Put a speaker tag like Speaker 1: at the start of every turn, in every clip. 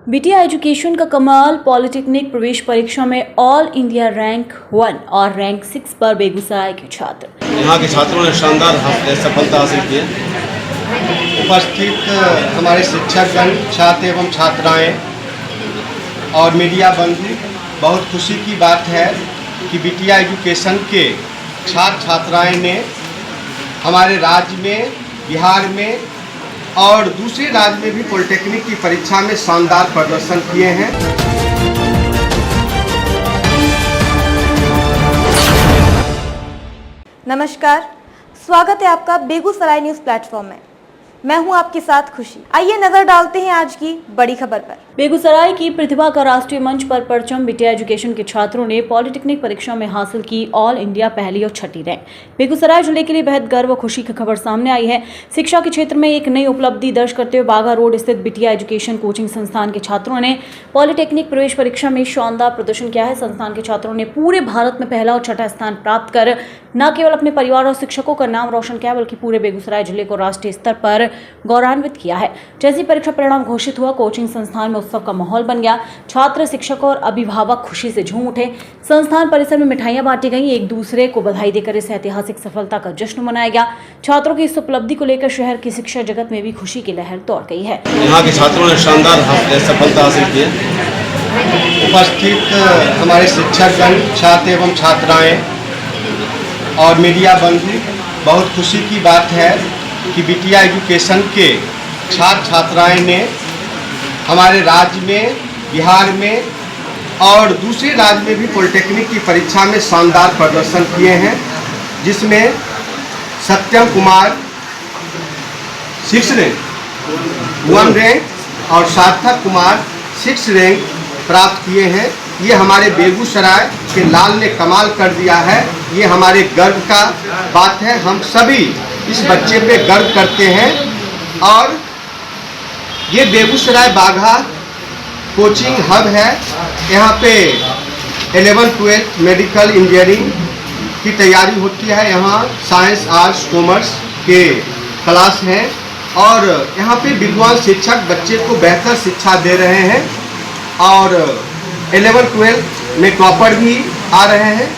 Speaker 1: बिटिया एजुकेशन का कमाल। पॉलिटेक्निक प्रवेश परीक्षा में ऑल इंडिया रैंक 1 और रैंक 6 पर बेगूसराय के छात्र।
Speaker 2: यहाँ के छात्रों ने शानदार सफलता हासिल की है।
Speaker 3: उपस्थित हमारे शिक्षकगण, छात्र एवं छात्राएं और मीडिया बंधु, बहुत खुशी की बात है कि बिटिया एजुकेशन के छात्र छात्राएं ने हमारे राज्य में, बिहार में और दूसरे राज्य में भी पॉलिटेक्निक की परीक्षा में शानदार प्रदर्शन किए हैं।
Speaker 4: नमस्कार, स्वागत है आपका बेगूसराय न्यूज़ प्लेटफॉर्म में। मैं हूं आपके साथ खुशी। आइए नजर डालते हैं आज की बड़ी खबर पर।
Speaker 1: बेगूसराय की प्रतिभा का राष्ट्रीय मंच पर परचम। बिटिया एजुकेशन के छात्रों ने पॉलिटेक्निक परीक्षा में हासिल की ऑल इंडिया पहली और छठी रैंक। बेगूसराय जिले के लिए बेहद गर्व और खुशी की खबर सामने आई है। शिक्षा के क्षेत्र में एक नई उपलब्धि दर्ज करते हुए बाघा रोड स्थित बिटिया एजुकेशन कोचिंग संस्थान के छात्रों ने पॉलिटेक्निक प्रवेश परीक्षा में शानदार प्रदर्शन किया है। संस्थान के छात्रों ने पूरे भारत में पहला और छठा स्थान प्राप्त कर न केवल अपने परिवार और शिक्षकों का नाम रोशन किया, बल्कि पूरे बेगूसराय जिले को राष्ट्रीय स्तर पर गौरवान्वित किया है। जैसे परीक्षा परिणाम घोषित हुआ, कोचिंग संस्थान में उत्सव का माहौल बन गया। छात्र, शिक्षक और अभिभावक खुशी से झूम उठे। संस्थान परिसर में मिठाइयां बांटी गई। एक दूसरे को बधाई देकर इस ऐतिहासिक सफलता का जश्न मनाया गया। छात्रों की इस उपलब्धि को लेकर शहर की शिक्षा जगत में भी खुशी की लहर दौड़ गई है।
Speaker 2: यहाँ के छात्रों ने शानदार सफलता हासिल की है।
Speaker 3: उपस्थित हमारे शिक्षकगण, छात्र एवं छात्राएं और मीडिया बंधु, बहुत खुशी की बात है कि बिटिया एजुकेशन के छात्र छात्राएं ने हमारे राज्य में, बिहार में और दूसरे राज्य में भी पॉलिटेक्निक की परीक्षा में शानदार प्रदर्शन किए हैं, जिसमें सत्यम कुमार 6 रैंक 1 रैंक और सार्थक कुमार 6 रैंक प्राप्त किए हैं। ये हमारे बेगूसराय के लाल ने कमाल कर दिया है। ये हमारे गर्व का बात है। हम सभी इस बच्चे पे गर्व करते हैं। और ये बेगूसराय बाघा कोचिंग हब है। यहाँ पे 11-12 मेडिकल इंजीनियरिंग की तैयारी होती है। यहाँ साइंस, आर्ट्स, कॉमर्स के क्लास हैं और यहाँ पे विद्वान शिक्षक बच्चे को बेहतर शिक्षा दे रहे हैं और 11-12 में टॉपर भी आ रहे हैं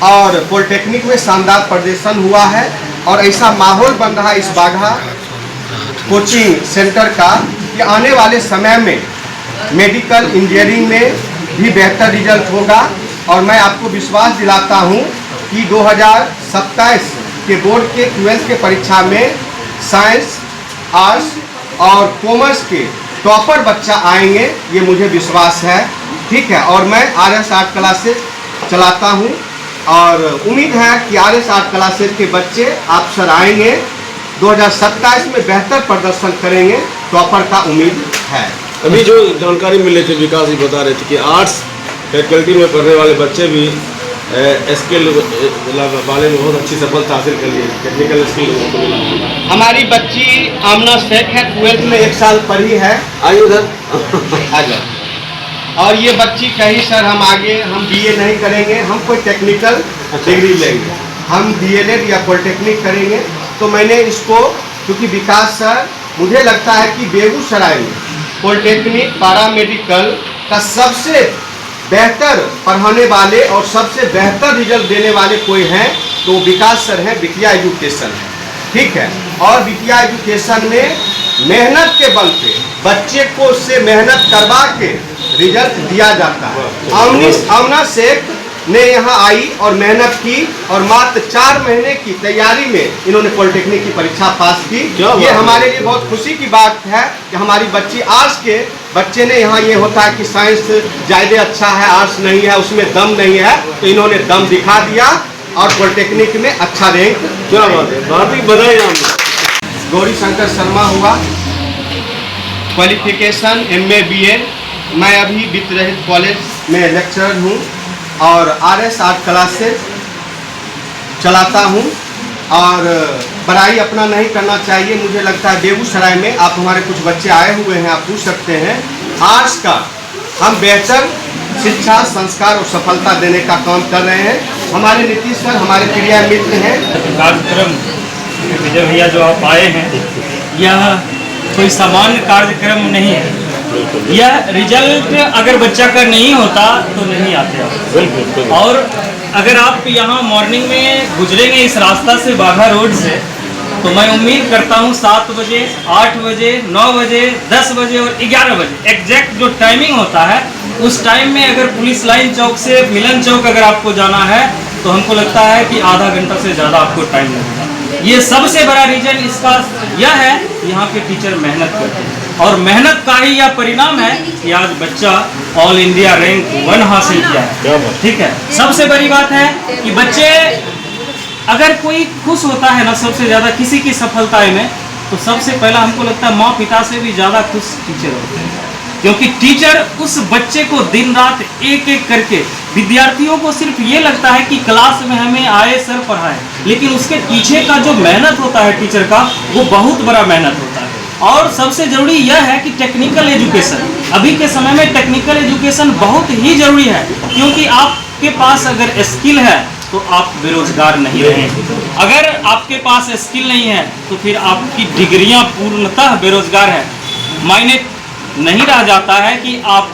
Speaker 3: और पॉलिटेक्निक में शानदार प्रदर्शन हुआ है। और ऐसा माहौल बन रहा है इस बाघा कोचिंग सेंटर का कि आने वाले समय में मेडिकल इंजीनियरिंग में भी बेहतर रिजल्ट होगा। और मैं आपको विश्वास दिलाता हूँ कि 2027 के बोर्ड के 12th के परीक्षा में साइंस, आर्ट्स और कॉमर्स के टॉपर बच्चा आएंगे, ये मुझे विश्वास है। ठीक है। और मैं RS आर्ट क्लासेस चलाता हूँ और उम्मीद है कि RS आर्ट क्लासेस के बच्चे आप सर आएंगे, 2027 में बेहतर प्रदर्शन करेंगे, टॉपर का उम्मीद है।
Speaker 2: अभी जो जानकारी मिल रही थी, विकास जी बता रहे थे कि आर्ट्स फैकल्टी में पढ़ने वाले बच्चे भी स्किल वाले में बहुत अच्छी सफलता हासिल कर ली, टेक्निकल स्किल।
Speaker 3: हमारी बच्ची आमना शेख है, 12th में 1 साल पढ़ी है।
Speaker 2: आइए उधर
Speaker 3: आ जाओ। और ये बच्ची कही सर हम आगे BA नहीं करेंगे, हम कोई टेक्निकल डिग्री लेंगे, हम DLED या पॉलिटेक्निक करेंगे। तो मैंने इसको, क्योंकि विकास सर, मुझे लगता है कि बेगूसराय में पॉलिटेक्निक पैरामेडिकल का सबसे बेहतर पढ़ाने वाले और सबसे बेहतर रिजल्ट देने वाले कोई हैं तो विकास सर हैं, बिटिया एजुकेशन है। ठीक है। और बिटिया एजुकेशन में मेहनत के बल पे बच्चे को उससे मेहनत करवा के रिजल्ट दिया जाता है। आमना शेख ने यहाँ आई और मेहनत की और मात्र 4 महीने की तैयारी में इन्होंने पॉलिटेक्निक की परीक्षा पास की। ये हमारे लिए बहुत खुशी की बात है कि हमारी बच्ची, आर्ट्स के बच्चे ने, यहाँ ये होता है कि साइंस ज़्यादा अच्छा है, आर्ट्स नहीं है, उसमें दम नहीं है, तो इन्होंने दम दिखा दिया और पॉलिटेक्निक में अच्छा रैंक।
Speaker 2: क्या बात है, बहुत ही बधाई।
Speaker 3: गौरी शंकर शर्मा हुआ, क्वालिफिकेशन MA BA। मैं अभी वित्त रहित कॉलेज में लेक्चरर हूँ और RS आर्ट क्लासेस चलाता हूँ। और बड़ाई अपना नहीं करना चाहिए, मुझे लगता है बेगूसराय में आप, हमारे कुछ बच्चे आए हुए हैं, आप पूछ सकते हैं। आर्ट्स का हम बेहतर शिक्षा, संस्कार और सफलता देने का काम कर रहे हैं। हमारे नीतीश सर हमारे प्रिय मित्र हैं।
Speaker 5: कार्यक्रम विजय भैया जो आप आए हैं, यह कोई सामान्य कार्यक्रम नहीं है। यह रिजल्ट अगर बच्चा का नहीं होता तो नहीं आते आप।
Speaker 2: बिल्कुल।
Speaker 5: और अगर आप यहाँ मॉर्निंग में गुजरेंगे इस रास्ता से बाघा रोड से, तो मैं उम्मीद करता हूँ 7 बजे, 8 बजे, 9 बजे, 10 बजे और 11 बजे एग्जैक्ट जो टाइमिंग होता है उस टाइम में अगर पुलिस लाइन चौक से मिलन चौक अगर आपको जाना है तो हमको लगता है कि आधा घंटा से ज़्यादा आपको टाइम लगेगा। ये सबसे बड़ा रीजन इसका यह है, यहाँ के टीचर मेहनत करते हैं और मेहनत का ही यह परिणाम है कि आज बच्चा ऑल इंडिया रैंक 1 हासिल किया है। ठीक है, सबसे बड़ी बात है कि बच्चे अगर कोई खुश होता है ना सबसे ज़्यादा किसी की सफलता में, तो सबसे पहला हमको लगता है माँ पिता से भी ज़्यादा खुश टीचर होते हैं, क्योंकि टीचर उस बच्चे को दिन रात एक एक करके, विद्यार्थियों को सिर्फ ये लगता है कि क्लास में हमें आए सर पढ़ाए, लेकिन उसके पीछे का जो मेहनत होता है टीचर का वो बहुत बड़ा मेहनत होता है। और सबसे ज़रूरी यह है कि टेक्निकल एजुकेशन, अभी के समय में टेक्निकल एजुकेशन बहुत ही ज़रूरी है, क्योंकि आपके पास अगर स्किल है तो आप बेरोजगार नहीं रहेंगे। अगर आपके पास स्किल नहीं है तो फिर आपकी डिग्रियां पूर्णतः बेरोजगार है। मायने नहीं रह जाता है कि आप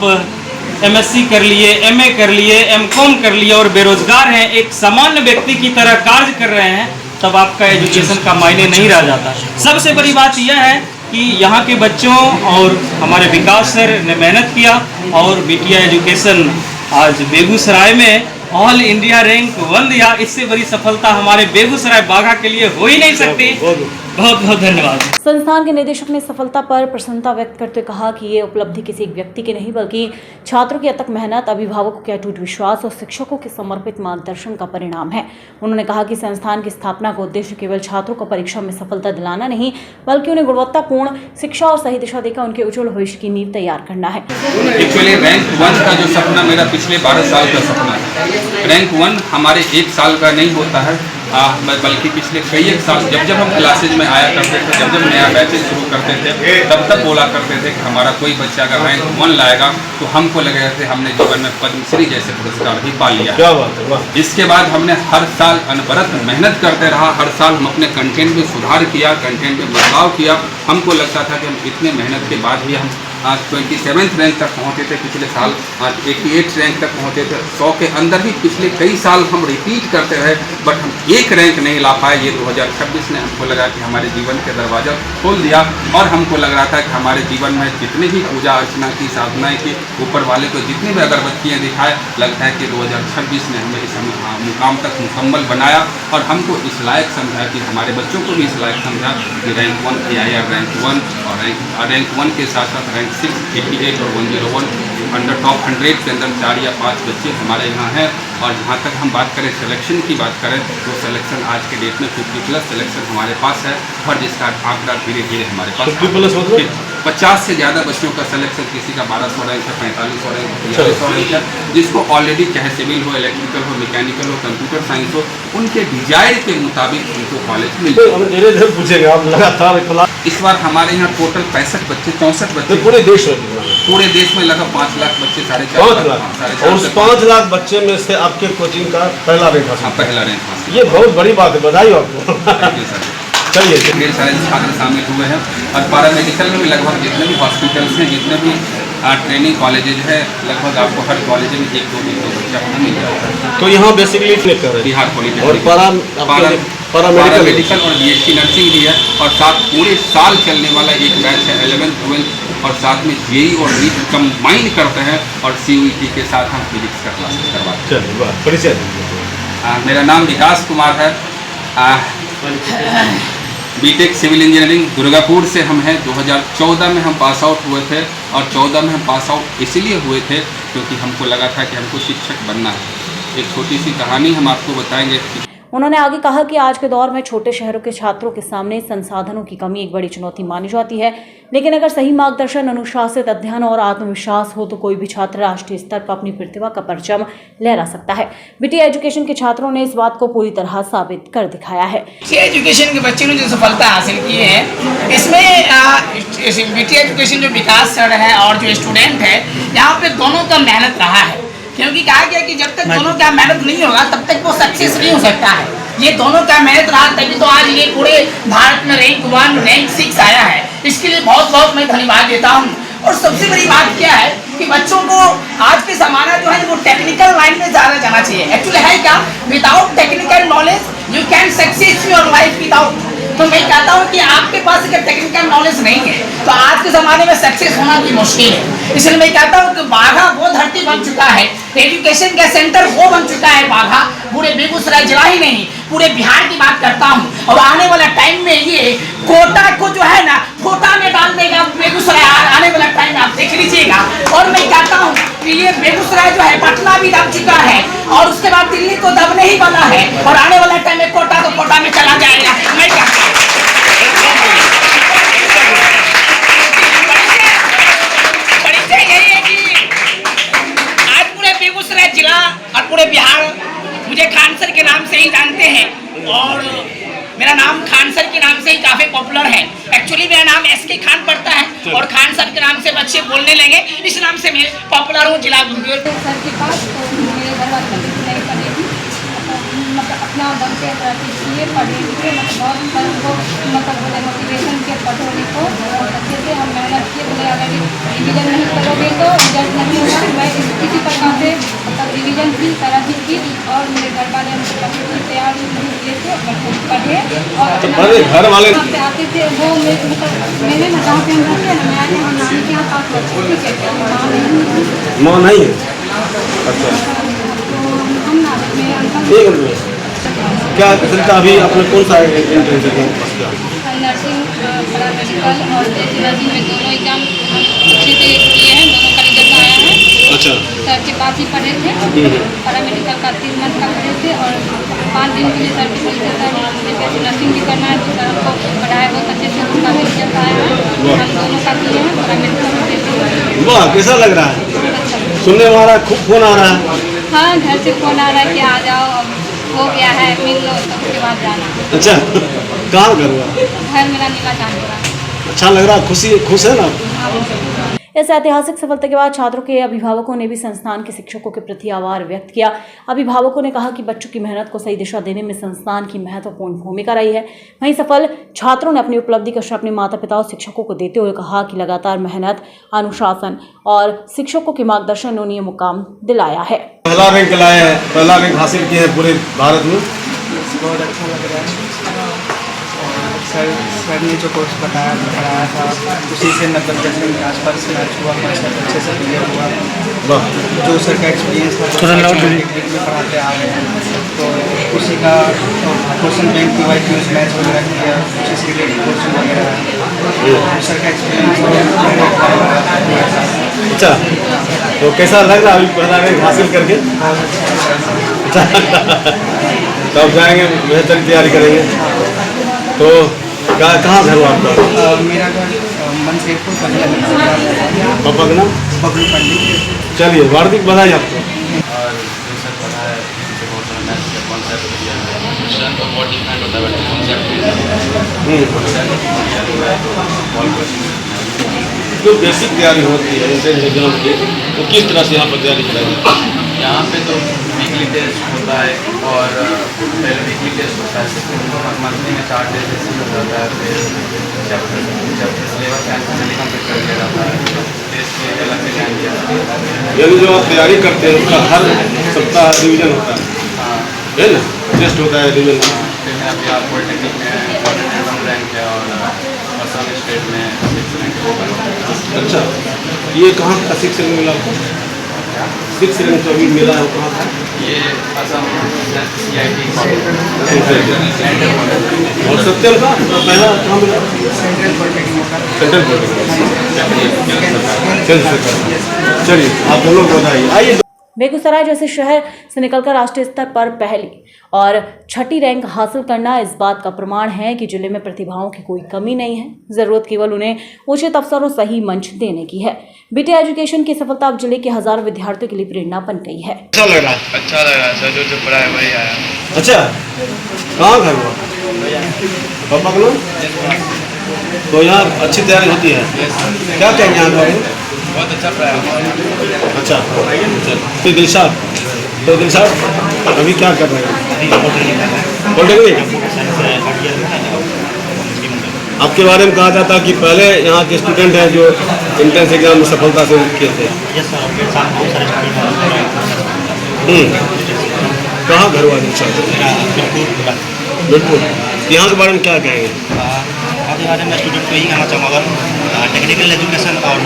Speaker 5: एमएससी कर लिए, एमए कर लिए, एमकॉम कर लिए और बेरोजगार हैं, एक सामान्य व्यक्ति की तरह कार्य कर रहे हैं, तब आपका एजुकेशन का मायने नहीं रह जाता। सबसे बड़ी बात यह है कि यहाँ के बच्चों और हमारे विकास सर ने मेहनत किया और बिटिया एजुकेशन आज बेगूसराय में ऑल इंडिया रैंक 1 दिया। इससे बड़ी सफलता हमारे बेगूसराय बाघा के लिए हो ही नहीं सकती। बहुत बहुत धन्यवाद।
Speaker 1: संस्थान के निदेशक ने सफलता पर प्रसन्नता व्यक्त करते हुए कहा कि ये उपलब्धि किसी एक व्यक्ति की नहीं बल्कि छात्रों की अथक मेहनत, अभिभावकों के अटूट विश्वास और शिक्षकों के समर्पित मार्गदर्शन का परिणाम है। उन्होंने कहा कि संस्थान की स्थापना का उद्देश्य केवल छात्रों को परीक्षा में सफलता दिलाना नहीं, बल्कि उन्हें गुणवत्तापूर्ण शिक्षा और सही दिशा देकर उनके उज्ज्वल भविष्य की नींव तैयार करना है।
Speaker 6: एक्चुअली रैंक 1 का जो सपना मेरा पिछले 12 साल का सपना है। रैंक 1 हमारे 1 साल का नहीं होता है, बल्कि पिछले कई एक साल जब हम क्लासेज में आया करते थे, जब नया बैचेज शुरू करते थे, तब बोला करते थे कि हमारा कोई बच्चा अगर रैंक 1 लाएगा तो हमको लग रहे थे हमने जीवन में पद्मश्री जैसे पुरस्कार भी पा लिया।
Speaker 2: क्या बात है, वाह।
Speaker 6: इसके बाद हमने हर साल अनवरत मेहनत करते रहा, हर साल हम अपने कंटेंट में सुधार किया, कंटेंट में बदलाव किया। हमको लगता था कि हम इतने मेहनत के बाद भी हम 27th रैंक तक पहुँचे थे, पिछले साल 88 रैंक तक पहुँचे थे। 100 के अंदर भी पिछले कई साल हम रिपीट करते रहे, बट हम एक रैंक नहीं ला पाए। ये 2026 ने हमको लगा कि हमारे जीवन के दरवाज़ा खोल दिया और हमको लग रहा था कि हमारे जीवन में जितनी भी पूजा अर्चना की, साधनाएँ की, ऊपर वाले को जितनी भी अगरबत्तियाँ दिखाए, लगता है कि 2026 ने हमें इस मुकाम तक मुकम्मल बनाया और हमको इस लायक समझा कि हमारे बच्चों को भी इस लायक समझा कि रैंक 1 AIR रैंक 1 और रैंक 1 के साथ साथ रैंक 6, 88 और 101 अंडर टॉप 100 के अंदर 4 या 5 बच्चे हमारे यहाँ हैं। और जहाँ तक हम बात करें सिलेक्शन की बात करें तो सिलेक्शन आज के डेट में 50+ सिलेक्शन हमारे पास है और जिसका आंकड़ा धीरे धीरे हमारे पास 50 से ज़्यादा बच्चों का सिलेक्शन, किसी का 1200 रैंक है, 4500 रैंक है, 4500 रैंक है, जिसको ऑलरेडी चाहे सिविल हो, इलेक्ट्रिकल हो, मैकेनिकल हो, कंप्यूटर साइंस हो, उनके डिजायर के मुताबिक उनको कॉलेज मिलते हैं।
Speaker 2: पूछेंगे आप लगातार।
Speaker 6: इस बार हमारे यहाँ टोटल 65 बच्चे, 64 बच्चे
Speaker 2: पूरे देश में
Speaker 6: लगभग 5 लाख बच्चे,
Speaker 2: 5.5 लाख, और उस 5 लाख बच्चे में से आपके कोचिंग का पहला रैंक हासिल।
Speaker 6: पहला रैंक हासिल,
Speaker 2: ये बहुत बड़ी बात है, बधाई आपको।
Speaker 6: Thank you sir.
Speaker 2: चलिए,
Speaker 6: ढेर सारे छात्र शामिल हुए हैं और पैरामेडिकल में भी लगभग जितने भी हॉस्पिटल्स हैं, जितने भी ट्रेनिंग कॉलेजेज है, लगभग आपको हर कॉलेज में एक दो बच्चा हमें मिल जाएगा।
Speaker 2: तो यहाँ बेसिकली कर रहे हैं
Speaker 6: बिहार पॉलिटेक्निक
Speaker 2: और
Speaker 6: पैरामेडिकल और BSc नर्सिंग भी है और साथ पूरे साल चलने वाला एक बैच है 11th 12th और साथ में JEE और NEET कंबाइन करते हैं और CUET के साथ हम फिजिक्स का क्लासेस करवाते हैं।
Speaker 2: चलिए, परिचय।
Speaker 6: मेरा नाम विकास कुमार है। बीटेक सिविल इंजीनियरिंग दुर्गापुर से हम हैं। 2014 में हम पास आउट हुए थे और 14 में हम पास आउट इसलिए हुए थे क्योंकि हमको लगा था कि हमको शिक्षक बनना है। एक छोटी सी कहानी हम आपको बताएंगे।
Speaker 1: उन्होंने आगे कहा कि आज के दौर में छोटे शहरों के छात्रों के सामने संसाधनों की कमी एक बड़ी चुनौती मानी जाती है, लेकिन अगर सही मार्गदर्शन, अनुशासित अध्ययन और आत्मविश्वास हो तो कोई भी छात्र राष्ट्रीय स्तर पर अपनी प्रतिभा का परचम लहरा सकता है। बिटिया एजुकेशन के छात्रों ने इस बात को पूरी तरह साबित कर दिखाया है।
Speaker 7: बिटिया एजुकेशन के बच्चे ने जो सफलता हासिल की है, इसमें बिटिया एजुकेशन जो विकास सर है और जो स्टूडेंट है, यहाँ पे दोनों का मेहनत रहा है। क्योंकि कहा गया कि जब तक दोनों का मेहनत नहीं होगा तब तक वो सक्सेस नहीं हो सकता है। ये दोनों का मेहनत रहा तभी तो आज ये पूरे भारत में रैंक 1 रैंक 6 आया है। इसके लिए बहुत बहुत मैं धन्यवाद देता हूँ और सबसे बड़ी बात क्या है कि बच्चों को आज के ज़माना जो है वो टेक्निकल लाइन में ज़्यादा जाना चाहिए। एक्चुअली है क्या, without technical knowledge you can success your life without. तो मैं कहता हूँ कि आपके पास अगर टेक्निकल नॉलेज नहीं है तो आज के ज़माने में सक्सेस होना भी मुश्किल है। इसलिए मैं कहता हूँ कि बाघा वो धरती बन चुका है, एजुकेशन का सेंटर वो बन चुका है बाघा, पूरे बेगूसराय जिला ही नहीं पूरे बिहार की बात करता हूँ। और आने वाला टाइम में ये कोटा को जो है ना कोटा में डाल देगा बेगूसराय, आने वाला टाइम में आप देख लीजिएगा। और मैं कहता हूँ कि ये बेगूसराय जो है पटना भी दब चुका है और उसके बाद दिल्ली तो दबने ही वाला है और आने वाला टाइम में कोटा तो कोटा में चला जाएगा। मैं कहता हूँ परिचय यही है कि आज पूरे बेगूसराय जिला और पूरे बिहार मुझे खान सर के नाम से ही जानते हैं और मेरा नाम खान सर के नाम से ही काफ़ी पॉपुलर है। एक्चुअली मेरा नाम SK खान पड़ता है और खान सर के नाम से बच्चे बोलने लगे, इस नाम से मैं पॉपुलर हूँ जिला गुंजर।
Speaker 8: सर के पास तो मेरे घर वाले नहीं पढ़ेगी, मतलब अपना दम से किए पढ़े लिखे, मतलब बहुत सर को मतलब बोले मोटिवेशन के पढ़ो लिखो और अच्छे से हम मेहनत किए, बोले अगर रिविजन नहीं करोगे तो रिजल्ट नहीं होगा। मैं किसी प्रकार से मतलब रिविजन की तरह ही की और मेरे घर वाले हमसे तैयार नहीं किए थे, पढ़े और
Speaker 2: घर वाले
Speaker 8: आते थे वो मैंने ना जहाँ पे हम रहते हैं ना, मैंने हम नानी के यहाँ पास
Speaker 2: माँ नहीं है। अच्छा
Speaker 8: हम ना मेरे अंकल
Speaker 2: एक मिनट, क्या रिजल्ट अभी आपने कौन सा एंट्रेंस एग्जाम पास किया?
Speaker 8: नर्सिंग पैरामेडिकल और नर्सिंग में दोनों एग्जाम अच्छे से किए हैं, दोनों का रिजल्ट आया है।
Speaker 2: अच्छा
Speaker 8: सर के पास ही पढ़े थे, पैरामेडिकल का 3 मंथ का पढ़े थे और 5 दिन के लिए सर के बोले सर मुझे नर्सिंग भी करना है तो सर हमको पढ़ाया बहुत अच्छे से, उनका भी रिजल्ट आया है। हम दोनों का किए हैं पैरामेडिकल।
Speaker 2: वाह, कैसा लग रहा है? सुनने में आ रहा है खूब फोन आ रहा है।
Speaker 8: हाँ, घर से फोन आ रहा है कि आ जाओ, अब हो गया है, मिल लो, तो उसके बाद जाना।
Speaker 2: अच्छा, कहाँ घर हुआ?
Speaker 8: घर मेरा नीला चांदपुरा।
Speaker 2: अच्छा लग रहा है, खुश है ना?
Speaker 1: इस ऐतिहासिक सफलता के बाद छात्रों के अभिभावकों ने भी संस्थान के शिक्षकों के प्रति आभार व्यक्त किया। अभिभावकों ने कहा कि बच्चों की मेहनत को सही दिशा देने में संस्थान की महत्वपूर्ण भूमिका रही है। वहीं सफल छात्रों ने अपनी उपलब्धि का श्रेय अपने माता पिता और शिक्षकों को देते हुए कहा कि लगातार मेहनत, अनुशासन और शिक्षकों के मार्गदर्शन ने उन्हें ये मुकाम दिलाया है।
Speaker 2: पहला रैंक लाए हैं, पहला रैंक हासिल किए हैं पूरे भारत में।
Speaker 9: बहुत अच्छा लग रहा है। सर ने जो कोर्स पढ़ाया था उसी से 90% के आसपास मैच हुआ, अच्छे से क्लियर हुआ। जो सर का एक्सपीरियंस था टेक्निक में पढ़ाते आ रहे हैं तो उसी का क्वेश्चन बैंक की वाइज न्यूज़ मैच वगैरह किया, उसी से रिलेटेड क्वेश्चन वगैरह सर का एक्सपीरियंस।
Speaker 2: अच्छा, तो कैसा लग रहा है अभी पहला रैंक हासिल करके? तब जाएंगे, बेहतर तैयारी करेंगे। तो कहाँ घर हुआ आपका?
Speaker 9: मेरा घर मनसेरपुर पंजाब।
Speaker 2: पापा का नाम?
Speaker 9: बबलू पंडित।
Speaker 2: चलिए, हार्दिक बधाई आपको।
Speaker 10: और जो सर पढ़ा है उससे बहुत सारा मैथ का कॉन्सेप्ट दिया है, स्ट्रेंथ और बॉडी डिफाइन होता है, कॉन्सेप्ट
Speaker 2: जो बेसिक तैयारी होती है एंट्रेंस एग्जाम की, तो किस तरह से यहाँ पर तैयारी कराई?
Speaker 10: यहाँ पे तो वीकली टेस्ट होता है और पहले वीकली टेस्ट होता है, मंथली में 4 डेज ऐसे हो जाता है, फिर जब सिलेबस एंड कंप्लीट कर दिया जाता है, टेस्ट के अलग से टाइम दिया जाता है।
Speaker 2: यानी जो आप तैयारी करते हैं उसका हर सप्ताह रिवीजन होता है,
Speaker 10: हाँ
Speaker 2: है ना? टेस्ट होता है, रिवीजन।
Speaker 10: फिर मेरा बिहार पॉलिटेक्निक में 1 रैंक है और असम स्टेट में 6 रैंक है।
Speaker 2: अच्छा, ये कहाँ का 6 रैंक मिला आपको? 6 रैंक जो अभी मिला है वो कहाँ का?
Speaker 10: ये असम CIT
Speaker 2: और सत्यम का पहला कहाँ मिला?
Speaker 9: Central polytechnic.
Speaker 2: Central polytechnic. चलिए, आप दोनों को बधाई। आइए।
Speaker 1: बेगूसराय जैसे शहर से निकलकर राष्ट्रीय स्तर पर पहली और छठी रैंक हासिल करना इस बात का प्रमाण है कि जिले में प्रतिभाओं की कोई कमी नहीं है। जरूरत केवल उन्हें उचित अवसर और सही मंच देने की है। बीटी एजुकेशन की सफलता अब जिले के हजारों विद्यार्थियों के लिए प्रेरणा बन गई है।
Speaker 2: अच्छा लग रहा है?
Speaker 10: अच्छा लग रहा है सर, जो पढ़ा है वही आया।
Speaker 2: अच्छा, कहाँ घर हुआ? पापा का नाम? तो यहाँ अच्छी तैयारी होती है? क्या कहेंगे यहाँ का?
Speaker 10: बहुत अच्छा पढ़ा है।
Speaker 2: अच्छा, तो दिलशाद अभी क्या कर रहे हैं? पॉलिटेक्निक। आपके बारे में कहा जाता है कि पहले यहाँ के स्टूडेंट हैं जो एंट्रेंस एग्जाम में सफलता से किए थे।
Speaker 11: यस सर, मेरे साथ बहुत सारे
Speaker 2: कहाँ घर वाले छात्र? बिल्कुल। यहाँ के बारे में क्या कहेंगे?
Speaker 11: आपके बारे में स्टूडेंट को यही कहना चाहूँगा, अगर टेक्निकल एजुकेशन और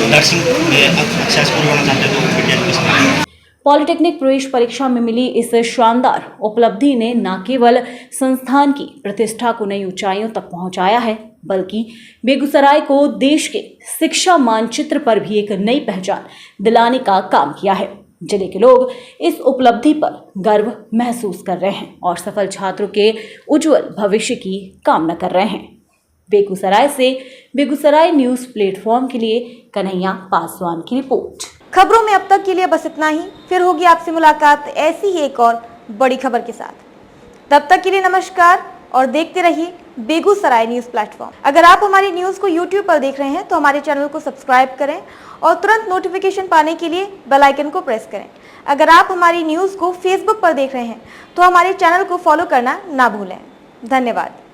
Speaker 11: नर्सिंग में सक्सेसफुल होना चाहते हैं तो BTI एजुकेशन।
Speaker 1: पॉलिटेक्निक प्रवेश परीक्षा में मिली इस शानदार उपलब्धि ने न केवल संस्थान की प्रतिष्ठा को नई ऊंचाइयों तक पहुंचाया है, बल्कि बेगूसराय को देश के शिक्षा मानचित्र पर भी एक नई पहचान दिलाने का काम किया है। जिले के लोग इस उपलब्धि पर गर्व महसूस कर रहे हैं और सफल छात्रों के उज्जवल भविष्य की कामना कर रहे हैं। बेगूसराय से बेगूसराय न्यूज़ प्लेटफॉर्म के लिए कन्हैया पासवान की रिपोर्ट।
Speaker 4: खबरों में अब तक के लिए बस इतना ही। फिर होगी आपसे मुलाकात ऐसी ही एक और बड़ी खबर के साथ। तब तक के लिए नमस्कार और देखते रहिए बेगूसराय न्यूज़ प्लेटफॉर्म। अगर आप हमारी न्यूज़ को YouTube पर देख रहे हैं तो हमारे चैनल को सब्सक्राइब करें और तुरंत नोटिफिकेशन पाने के लिए बेल आइकन को प्रेस करें। अगर आप हमारी न्यूज़ को Facebook पर देख रहे हैं तो हमारे चैनल को फॉलो करना ना भूलें। धन्यवाद।